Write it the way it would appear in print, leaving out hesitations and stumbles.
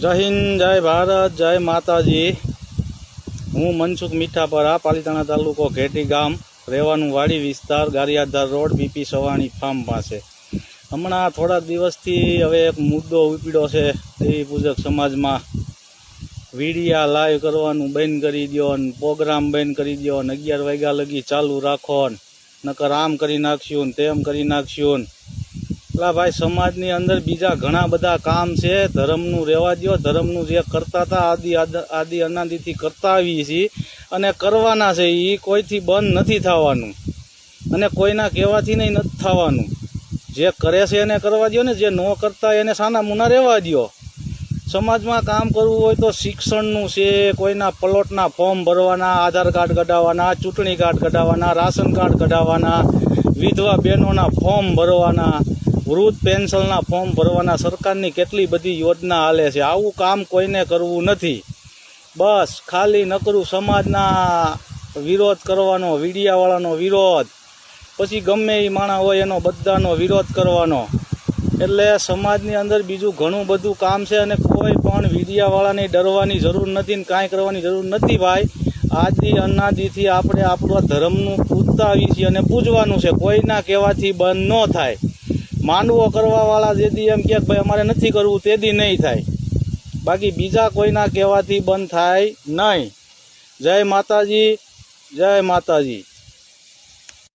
जय हिंद, जय भारत, जय माताजी। हूँ मनसुख मीठापरा, पालीताणा तालुको घेटी गाम, रहेवानुं वाड़ी विस्तार, Gariadhar road, BP Savani farm पासे। हमणां थोड़ा दिवसथी हवे एक मुद्दो उपड्यो छे। देवी पूजक समाज में वीडिया लाइव करवानुं बंध करी दो, प्रोग्राम बंध करी दो, 11 वाग्या लगी चालू राखो, नकर आम करी नाख्युं तेम करी नाख्युं। એટલે ભાઈ સમાજની અંદર બીજા ઘણા બધા કામ છે। ધર્મનું રહેવા દો, ધર્મનું જે કરતા હતા આદિ અનાદિથી કરતા આવીએ છીએ અને કરવાના છે, એ કોઈથી બંધ નથી થવાનું અને કોઈના કહેવાથી નહીં નથી થવાનું। જે કરે છે એને કરવા દો ને, જે ન કરતા એને સાના મુના રહેવા દો। સમાજમાં કામ કરવું હોય તો શિક્ષણનું છે, કોઈના પ્લોટના ફોર્મ ભરવાના, આધાર કાર્ડ કઢાવવાના, ચૂંટણી કાર્ડ કઢાવવાના, રાશન કાર્ડ કઢાવવાના, વિધવા બહેનોના ફોર્મ ભરવાના, વૃદ્ધ પેન્શનના ફોર્મ ભરવાના। સરકારની કેટલી બધી યોજના હાલે છે। આવું કામ કોઈને કરવું નથી। બસ ખાલી નકરું સમાજના વિરોધ કરવાનો, વીડિયાવાળાનો વિરોધ, પછી ગમે એ માણા હોય એનો બધાનો વિરોધ કરવાનો। એટલે સમાજની અંદર બીજું ઘણું બધું કામ છે અને કોઈ પણ વીડિયાવાળાને ડરવાની જરૂર નથી ને કાંઈ કરવાની જરૂર નથી। ભાઈ આદિ અનાદિથી આપણે આપણો ધર્મનું પૂજતા આવીએ છીએ અને પૂજવાનું છે। કોઈના કહેવાથી બંધ ન થાય। मांडवो करवावाळा जेदी एम के भाई अमारे नथी करवुं तेदी नहीं थाय, बाकी बीजा कोईना कहेवाथी बंध थाय नहीं। जय माताजी, जय माताजी।